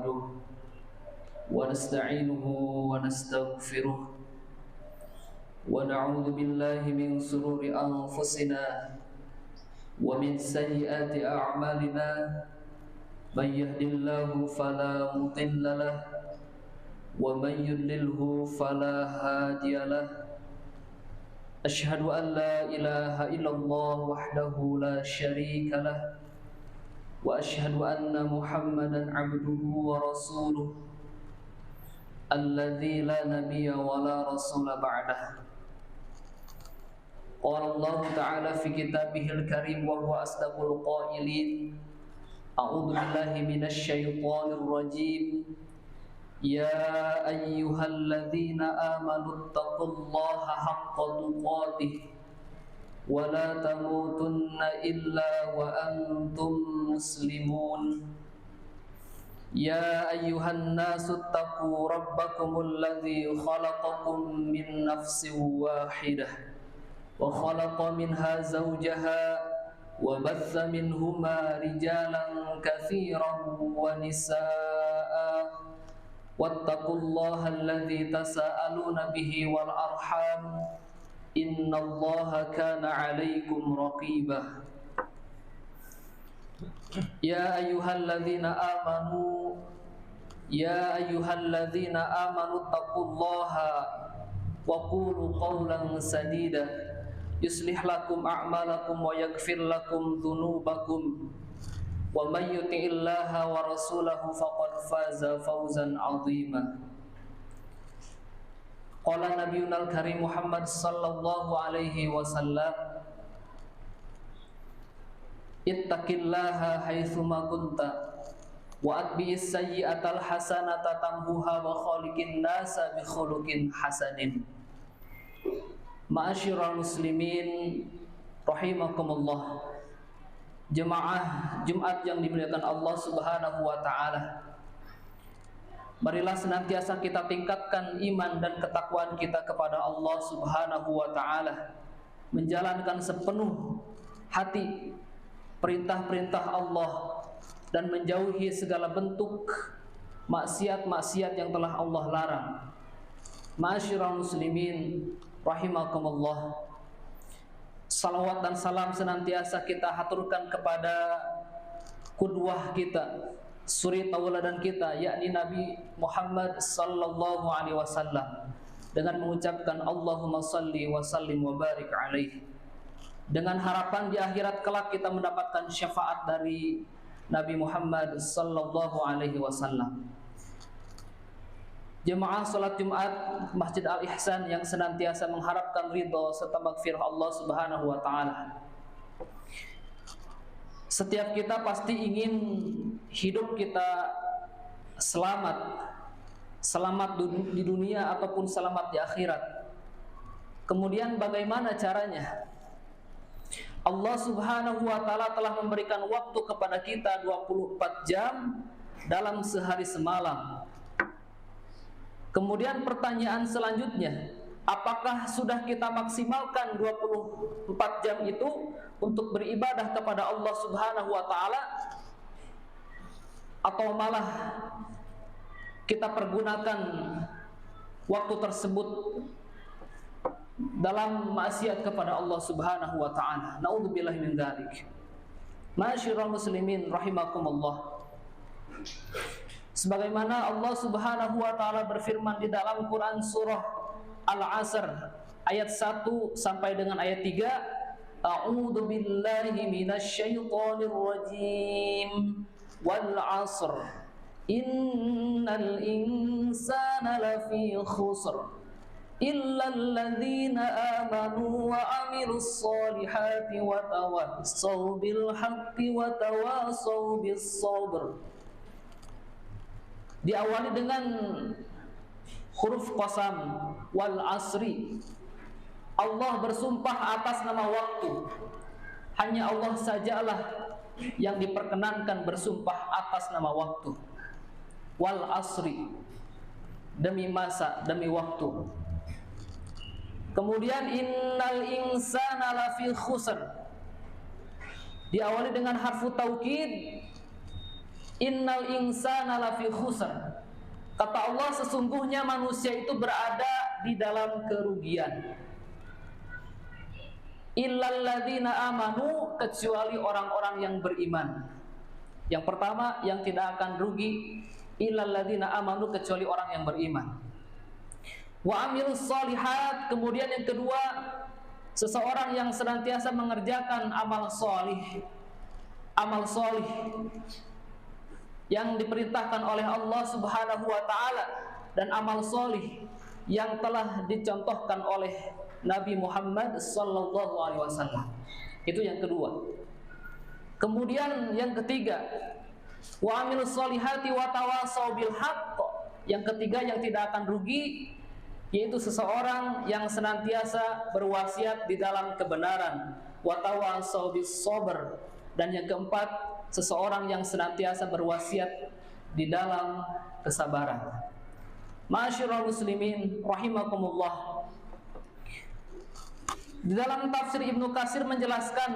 نحمده ونستعينه ونستغفره ونعوذ بالله من شرور أنفسنا ومن سيئات أعمالنا من يهد الله فلا مضل له ومن يضلله فلا هادي له أشهد أن لا إله إلا الله وحده لا شريك له وأشهد أن محمدا عبده ورسوله الذي لا نبي ولا رسول بعده. قال الله تعالى في كتابه الكريم وهو أصدق القائلين: أعوذ بالله من الشيطان الرجيم. يا أيها الذين آمنوا اتقوا الله حق تقاته ولا تموتن إلا وأنتم مسلمون. يا أيها الناس اتقوا ربكم الذي خلقكم من نفس واحدة وخلق منها زوجها وبث منهما رجالا كثيرا ونساء واتقوا الله الذي تساءلون به والأرحام إن الله كان عليكم رقيبا. يا أيها الذين آمنوا اتقوا الله وقولوا قولا سديدا يصلح لكم أعمالكم ويغفر لكم ذنوبكم ومن يطع الله ورسوله فقد فاز فوزا عظيما. قال نبينا الكريم محمد صلى الله عليه وسلم: ittaqillaha haitsuma kunta wa atbi'is sayyi'atal hasanata tamhuha wa khaliqin nasa bi khuluqin hasanin. Ma'asyiral muslimin rahimakumullah. Jemaah Jumat yang dimuliakan Allah Subhanahu wa taala. Marilah senantiasa kita tingkatkan iman dan ketakwaan kita kepada Allah Subhanahu wa taala, menjalankan sepenuh hati perintah-perintah Allah dan menjauhi segala bentuk maksiat-maksiat yang telah Allah larang. Ma'asyiral muslimin rahimakumullah. Salawat dan salam senantiasa kita haturkan kepada qudwah kita, suri tauladan kita, yakni Nabi Muhammad sallallahu alaihi wasallam, dengan mengucapkan Allahumma salli wa sallim wa barik alaihi, dengan harapan di akhirat kelak kita mendapatkan syafaat dari Nabi Muhammad sallallahu alaihi wasallam. Jemaah salat Jumat Masjid Al-Ihsan yang senantiasa mengharapkan ridha serta maghfirah Allah Subhanahu wa taala. Setiap kita pasti ingin hidup kita selamat di dunia ataupun selamat di akhirat. Kemudian bagaimana caranya? Allah Subhanahu wa taala telah memberikan waktu kepada kita 24 jam dalam sehari semalam. Kemudian pertanyaan selanjutnya, apakah sudah kita maksimalkan 24 jam itu untuk beribadah kepada Allah Subhanahu wa taala, atau malah kita pergunakan waktu tersebut dalam maksiat kepada Allah Subhanahu wa taala? Naudzubillahi min dzalik. Ma'asyiral muslimin rahimakumullah. Sebagaimana Allah Subhanahu wa taala berfirman di dalam Quran surah Al-Asr ayat 1 sampai dengan ayat 3, A'udzu billahi minasyaitonir rajim. Wal 'asr innal insana lafi khusr illa alladzina amanu wa 'amilus solihati wa tawassaw bil haqqi wa tawassaw bis sabr. Diawali dengan huruf qasam, wal asri. Allah bersumpah atas nama waktu. Hanya Allah sajalah yang diperkenankan bersumpah atas nama waktu. Wal asri, demi masa, demi waktu. Kemudian innal insana lafi khusr. Diawali dengan harfu taukid Innal insana lafi khusr. Kata Allah, sesungguhnya manusia itu berada di dalam kerugian. Illal ladzina amanu, kecuali orang-orang yang beriman. Yang pertama yang tidak akan rugi, illal ladzina amanu, kecuali orang yang beriman. Wa amilus shalihat, kemudian yang kedua, seseorang yang senantiasa mengerjakan amal solih. Amal solih yang diperintahkan oleh Allah Subhanahu wa ta'ala, dan amal solih yang telah dicontohkan oleh Nabi Muhammad sallallahu alaihi wasallam. Itu yang kedua. Kemudian yang ketiga, wa amilus solihati wa tawasau bil haqq. Yang ketiga yang tidak akan rugi, yaitu seseorang yang senantiasa berwasiat di dalam kebenaran, wa tawasau bis sabr. Dan yang keempat, seseorang yang senantiasa berwasiat di dalam kesabaran. Ma'asyiral muslimin rahimakumullah. Di dalam tafsir Ibnu Katsir menjelaskan,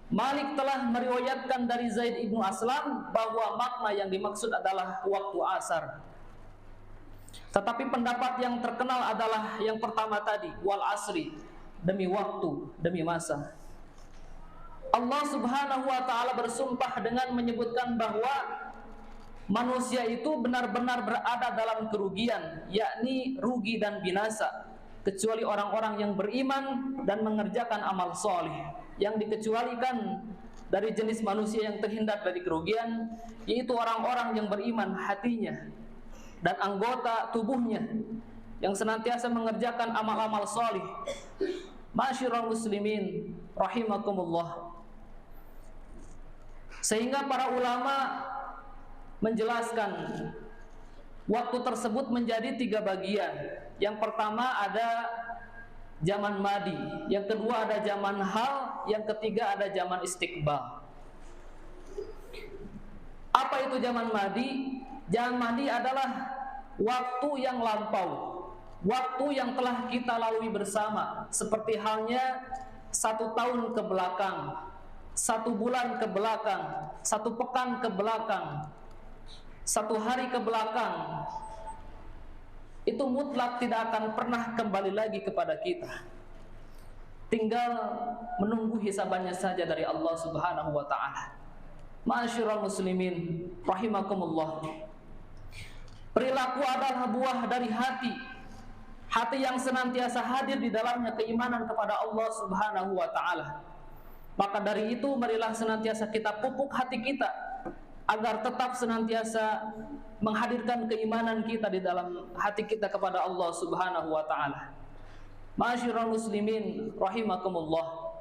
Malik telah meriwayatkan dari Zaid ibnu Aslam bahwa makna yang dimaksud adalah waktu asar. Tetapi pendapat yang terkenal adalah yang pertama tadi, wal asri, demi waktu, demi masa. Allah Subhanahu wa ta'ala bersumpah dengan menyebutkan bahwa manusia itu benar-benar berada dalam kerugian, yakni rugi dan binasa, kecuali orang-orang yang beriman dan mengerjakan amal soleh. Yang dikecualikan dari jenis manusia yang terhindar dari kerugian, yaitu orang-orang yang beriman hatinya dan anggota tubuhnya, yang senantiasa mengerjakan amal-amal soleh. Ma'asyiral muslimin rahimakumullah. Sehingga para ulama menjelaskan waktu tersebut menjadi 3 bagian. Yang pertama ada zaman madi, yang kedua ada zaman hal, yang ketiga ada zaman istiqbal. Apa itu zaman madi? Zaman madi adalah waktu yang lampau, waktu yang telah kita lalui bersama, seperti halnya 1 tahun ke belakang, 1 bulan ke belakang, 1 pekan ke belakang, 1 hari ke belakang. Itu mutlak tidak akan pernah kembali lagi kepada kita. Tinggal menunggu hisabannya saja dari Allah Subhanahu wa ta'ala. Ma'asyiral muslimin rahimakumullah. Perilaku adalah buah dari hati. Hati yang senantiasa hadir di dalamnya keimanan kepada Allah Subhanahu wa ta'ala. Maka dari itu marilah senantiasa kita pupuk hati kita agar tetap senantiasa menghadirkan keimanan kita di dalam hati kita kepada Allah Subhanahu wa ta'ala. Ma'asyiral muslimin rahimakumullah.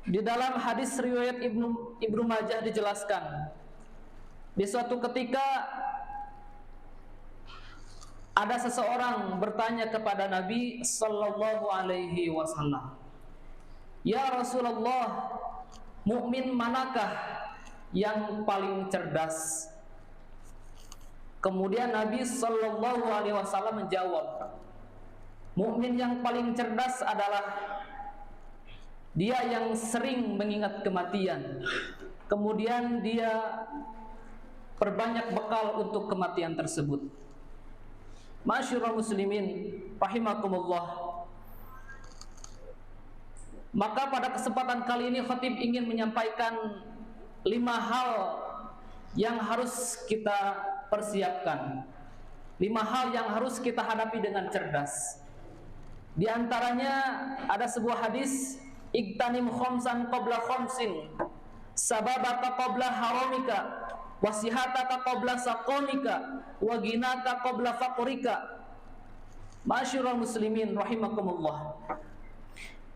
Di dalam hadis riwayat Ibnu Majah dijelaskan, di suatu ketika ada seseorang bertanya kepada Nabi sallallahu alaihi wasallam, "Ya Rasulullah, mukmin manakah yang paling cerdas?" Kemudian Nabi sallallahu alaihi wasallam menjawab, "Mukmin yang paling cerdas adalah dia yang sering mengingat kematian, kemudian dia perbanyak bekal untuk kematian tersebut." Ma'asyiral muslimin rahimakumullah. Maka pada kesempatan kali ini khatib ingin menyampaikan 5 hal yang harus kita persiapkan, 5 hal yang harus kita hadapi dengan cerdas. Di antaranya ada sebuah hadis, "Igtanim khamsan qabla khamsin, sababaka qabla haramika, wasihataka qabla saqonika, wa ginaka qabla faqrika." Ma'asyiral muslimin rahimakumullah.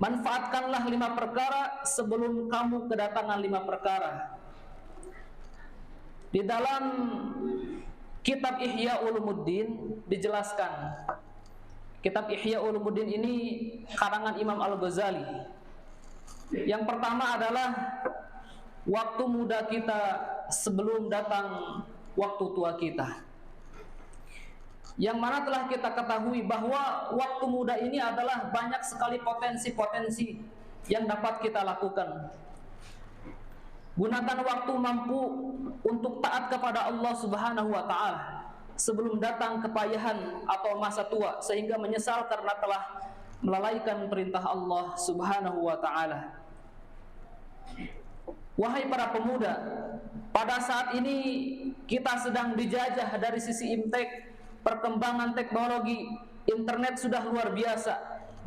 Manfaatkanlah 5 perkara sebelum kamu kedatangan 5 perkara. Di dalam kitab Ihya Ulumuddin dijelaskan, kitab Ihya Ulumuddin ini karangan Imam Al-Ghazali. Yang pertama adalah waktu muda kita sebelum datang waktu tua kita. Yang mana telah kita ketahui bahwa waktu muda ini adalah banyak sekali potensi-potensi yang dapat kita lakukan. Gunakan waktu mampu untuk taat kepada Allah Subhanahu wa taala sebelum datang kepayahan atau masa tua sehingga menyesal karena telah melalaikan perintah Allah Subhanahu wa taala. Wahai para pemuda, pada saat ini kita sedang dijajah dari sisi imtek, perkembangan teknologi, internet sudah luar biasa.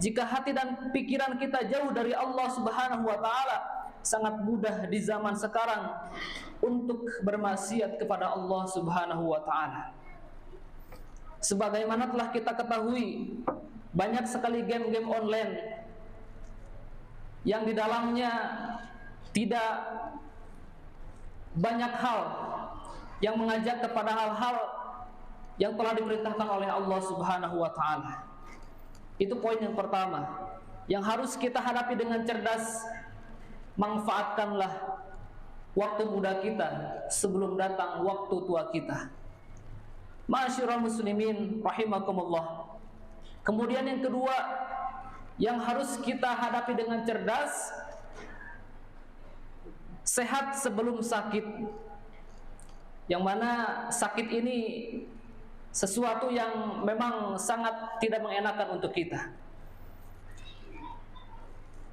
Jika hati dan pikiran kita jauh dari Allah Subhanahu wa taala, sangat mudah di zaman sekarang untuk bermaksiat kepada Allah Subhanahu wa taala. Sebagaimana telah kita ketahui, banyak sekali game-game online yang di dalamnya tidak banyak hal yang mengajak kepada hal-hal yang telah diperintahkan oleh Allah Subhanahu wa taala. Itu poin yang pertama yang harus kita hadapi dengan cerdas. Manfaatkanlah waktu muda kita sebelum datang waktu tua kita. Ma'asyiral muslimin rahimakumullah. Kemudian yang kedua yang harus kita hadapi dengan cerdas, sehat sebelum sakit. Yang mana sakit ini sesuatu yang memang sangat tidak mengenakan untuk kita.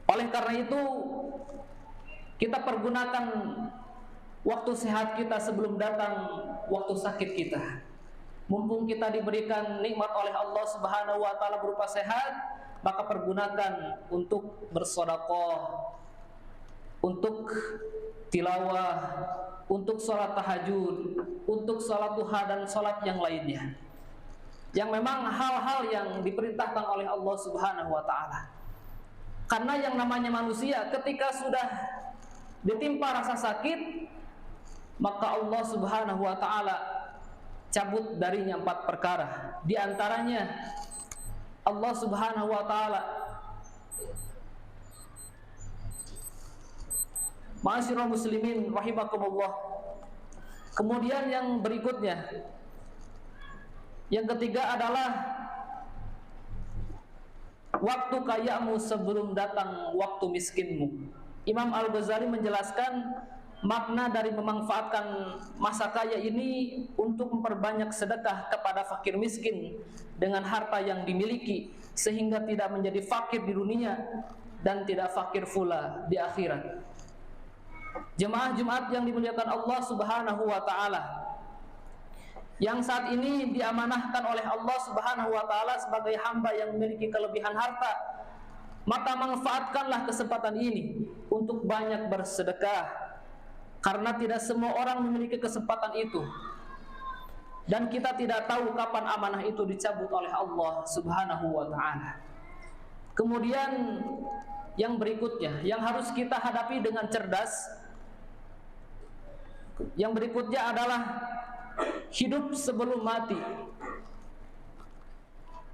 Oleh karena itu, kita pergunakan waktu sehat kita sebelum datang waktu sakit kita. Mumpung kita diberikan nikmat oleh Allah Subhanahu wa taala berupa sehat, maka pergunakan untuk bersedekah, untuk tilawah, untuk sholat tahajud, untuk sholat duha dan sholat yang lainnya. Yang memang hal-hal yang diperintahkan oleh Allah Subhanahu wa taala. Karena yang namanya manusia ketika sudah ditimpa rasa sakit, maka Allah Subhanahu wa taala cabut darinya 4 perkara. Di antaranya Allah Subhanahu wa taala, ma'asyiral muslimin rahimakumullah. Kemudian yang berikutnya, yang ketiga adalah waktu kayamu sebelum datang waktu miskinmu. Imam Al-Ghazali menjelaskan makna dari memanfaatkan masa kaya ini untuk memperbanyak sedekah kepada fakir miskin dengan harta yang dimiliki, sehingga tidak menjadi fakir di dunia dan tidak fakir pula di akhirat. Jemaah Jumat yang dimuliakan Allah Subhanahu wa taala, yang saat ini diamanahkan oleh Allah Subhanahu wa taala sebagai hamba yang memiliki kelebihan harta, maka manfaatkanlah kesempatan ini untuk banyak bersedekah, karena tidak semua orang memiliki kesempatan itu, dan kita tidak tahu kapan amanah itu dicabut oleh Allah Subhanahu wa taala. Kemudian yang berikutnya yang harus kita hadapi dengan cerdas, yang berikutnya adalah hidup sebelum mati.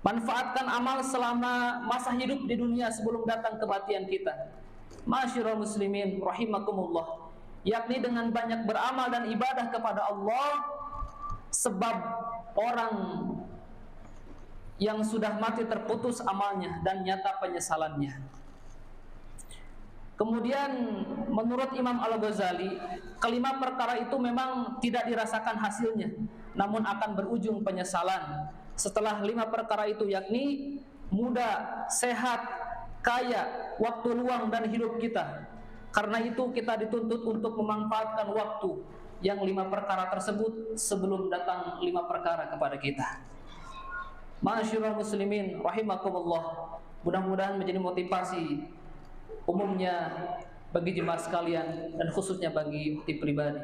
Manfaatkan amal selama masa hidup di dunia sebelum datang kematian kita. Ma'asyiral muslimin rahimakumullah, yakni dengan banyak beramal dan ibadah kepada Allah, sebab orang yang sudah mati terputus amalnya dan nyata penyesalannya. Kemudian menurut Imam Al-Ghazali, kelima perkara itu memang tidak dirasakan hasilnya, namun akan berujung penyesalan setelah 5 perkara itu, yakni muda, sehat, kaya, waktu luang dan hidup kita. Karena itu kita dituntut untuk memanfaatkan waktu yang 5 perkara tersebut sebelum datang 5 perkara kepada kita. Ma'asyiral muslimin rahimakumullah, mudah-mudahan menjadi motivasi umumnya bagi jemaah sekalian dan khususnya bagi tim pribadi.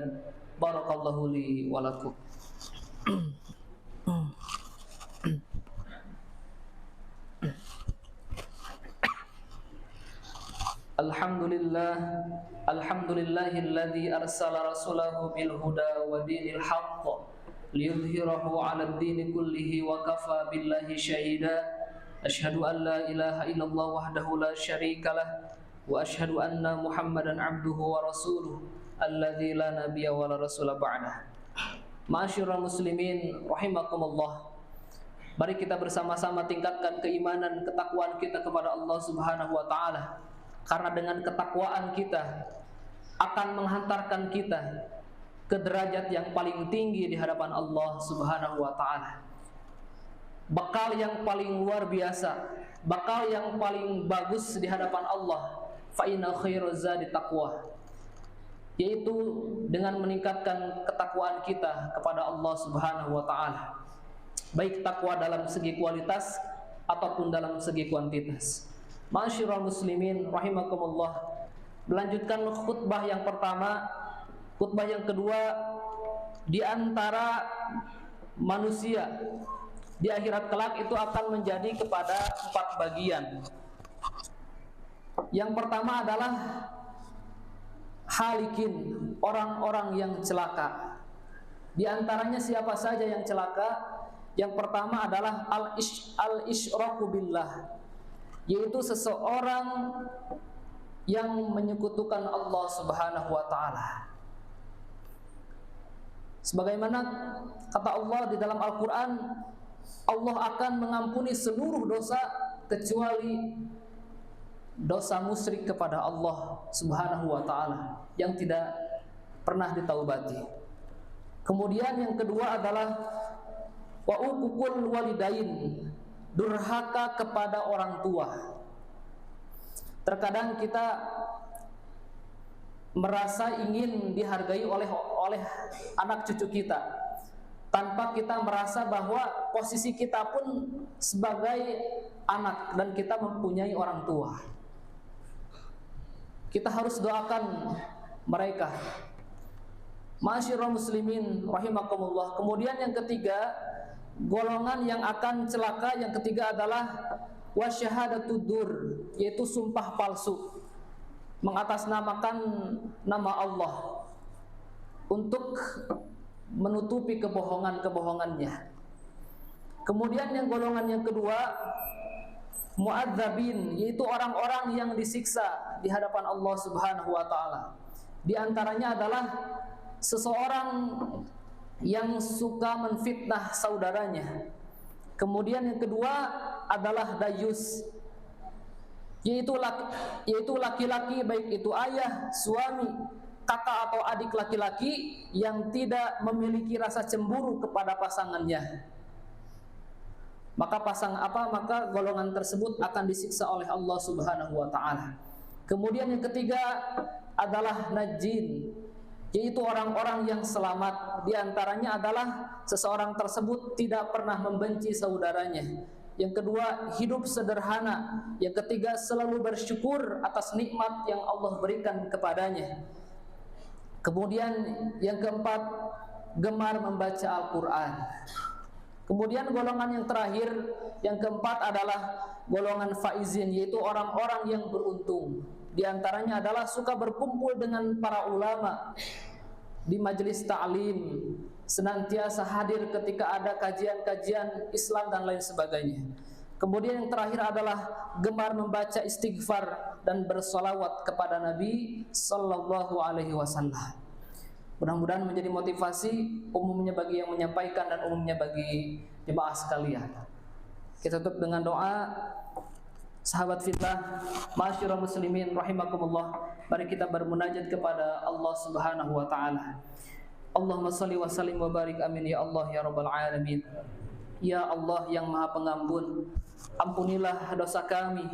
Barakallahu li wa lakum. Alhamdulillahilladzi arsala rasulahu bil huda wa dinil haqq liyudhhirahu 'alad dini kullihi wa kafa billahi syahida. Asyhadu an la ilaha illallah wahdahu la syarikalah wa asyhadu anna Muhammadan abduhu wa rasuluh alladzi la nabiyya wa la rasula ba'dah. Ma'asyiral muslimin rahimakumullah, mari kita bersama-sama tingkatkan keimanan, ketakwaan kita kepada Allah Subhanahu wa taala. Karena dengan ketakwaan kita akan menghantarkan kita ke derajat yang paling tinggi di hadapan Allah Subhanahu wa taala. Bekal yang paling luar biasa, bekal yang paling bagus di hadapan Allah. Fa inna khairuz zadi taqwa, yaitu dengan meningkatkan ketakwaan kita kepada Allah Subhanahu wa taala. Baik takwa dalam segi kualitas ataupun dalam segi kuantitas. Ma'asyiral muslimin rahimakumullah. Melanjutkan khutbah yang pertama, khutbah yang kedua, di antara manusia di akhirat kelak itu akan menjadi kepada 4 bagian. Yang pertama adalah halikin, orang-orang yang celaka. Di antaranya siapa saja yang celaka? Yang pertama adalah al-isyraku billah, yaitu seseorang yang menyekutukan Allah Subhanahu wa taala. Sebagaimana kata Allah di dalam Al-Qur'an, Allah akan mengampuni seluruh dosa kecuali dosa musyrik kepada Allah Subhanahu wa taala yang tidak pernah ditaubati. Kemudian yang kedua adalah wa uququl walidain, durhaka kepada orang tua. Terkadang kita merasa ingin dihargai oleh anak cucu kita, tanpa kita merasa bahwa posisi kita pun sebagai anak dan kita mempunyai orang tua. Kita harus doakan mereka. Ma'asyiral muslimin rahimakumullah. Kemudian yang ketiga, golongan yang akan celaka yang ketiga adalah wasyahadatud dur, yaitu sumpah palsu, mengatasnamakan nama Allah untuk menutupi kebohongan-kebohongannya. Kemudian yang golongan yang kedua, mu'adzabin, yaitu orang-orang yang disiksa di hadapan Allah Subhanahu wa taala. Di antaranya adalah seseorang yang suka menfitnah saudaranya. Kemudian yang kedua adalah dayus, yaitu laki-laki, baik itu ayah, suami, kakak atau adik laki-laki yang tidak memiliki rasa cemburu kepada pasangannya. Maka maka golongan tersebut akan disiksa oleh Allah Subhanahu wa taala. Kemudian yang ketiga adalah najin, yaitu orang-orang yang selamat. Di antaranya adalah seseorang tersebut tidak pernah membenci saudaranya. Yang kedua, hidup sederhana. Yang ketiga, selalu bersyukur atas nikmat yang Allah berikan kepadanya. Kemudian yang keempat, gemar membaca Al-Quran. Kemudian golongan yang terakhir, yang keempat adalah golongan faizin, yaitu orang-orang yang beruntung. Di antaranya adalah suka berkumpul dengan para ulama di majelis ta'lim, senantiasa hadir ketika ada kajian-kajian Islam dan lain sebagainya. Kemudian yang terakhir adalah gemar membaca istighfar dan bersolawat kepada Nabi Sallallahu Alaihi Wasallam. Mudah-mudahan menjadi motivasi umumnya bagi yang menyampaikan dan umumnya bagi jemaah sekalian. Kita tutup dengan doa. Sahabat fillah, ma'asyiral muslimin rahimakumullah, mari kita bermunajat kepada Allah Subhanahu wa taala. Allahumma shalli wa sallim wa barik, amin ya Allah ya rabbal alamin. Ya Allah yang Maha Pengampun, ampunilah dosa kami,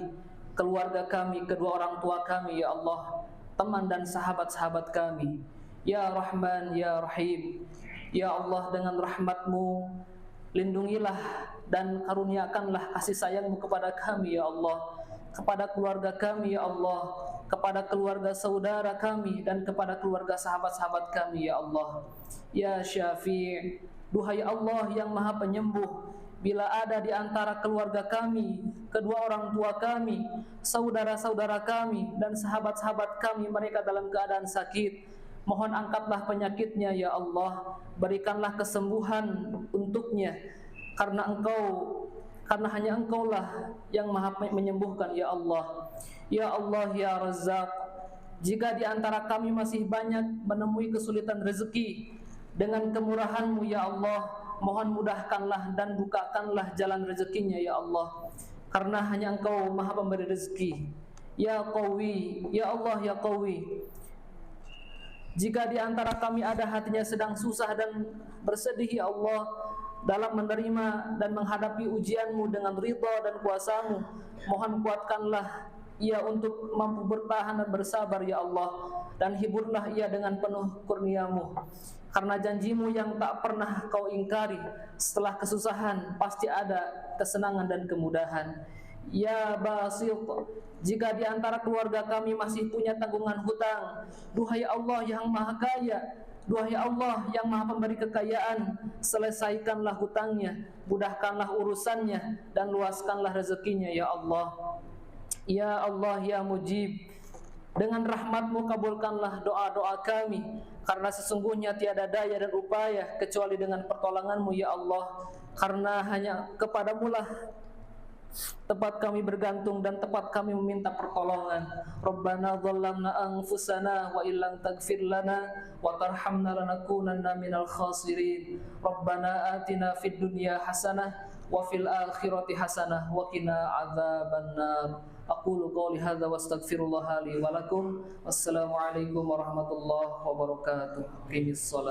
keluarga kami, kedua orang tua kami ya Allah, teman dan sahabat-sahabat kami. Ya Rahman ya Rahim, ya Allah, dengan rahmat-Mu lindungilah dan karuniakanlah kasih sayang-Mu kepada kami ya Allah, kepada keluarga kami ya Allah, kepada keluarga saudara kami dan kepada keluarga sahabat-sahabat kami ya Allah. Ya Syafi', duhai Allah yang Maha Penyembuh, bila ada di antara keluarga kami, kedua orang tua kami, saudara-saudara kami dan sahabat-sahabat kami mereka dalam keadaan sakit, mohon angkatlah penyakitnya ya Allah, berikanlah kesembuhan untuknya, karena hanya Engkaulah yang Maha menyembuhkan ya Allah. Ya Allah ya Razzaq, jika di antara kami masih banyak menemui kesulitan rezeki, dengan kemurahan-Mu ya Allah, mohon mudahkanlah dan bukakanlah jalan rezekinya ya Allah, karena hanya Engkau Maha pemberi rezeki. Ya Qawi, ya Allah ya Qawi, Jika di antara kami ada hatinya sedang susah dan bersedih ya Allah dalam menerima dan menghadapi ujian-Mu dengan ridha dan kuasa-Mu, mohon kuatkanlah ia untuk mampu bertahan dan bersabar ya Allah, dan hiburlah ia dengan penuh kurnia-Mu, karena janji-Mu yang tak pernah Kau ingkari, setelah kesusahan pasti ada kesenangan dan kemudahan. Ya Basit, jika di antara keluarga kami masih punya tanggungan hutang, duhai Allah yang Maha Kaya, duhai Allah yang Maha Pemberi kekayaan, selesaikanlah hutangnya, mudahkanlah urusannya, dan luaskanlah rezekinya ya Allah. Ya Allah ya Mujib, dengan rahmat-Mu kabulkanlah doa-doa kami, karena sesungguhnya tiada daya dan upaya kecuali dengan pertolongan-Mu ya Allah, karena hanya kepadamu lah tempat kami bergantung dan tempat kami meminta pertolongan. Rabbana dhallamna anfusana wa illam taghfir lana wa tarhamna lanakunanna minal khasirin. Rabbana atina fid dunya hasanah wa fil akhirati hasanah wa qina adzabannar. Aqulu qouli hadza wa astaghfirullah li wa lakum. Wassalamu alaikum warahmatullahi wabarakatuh. Qimis shalah.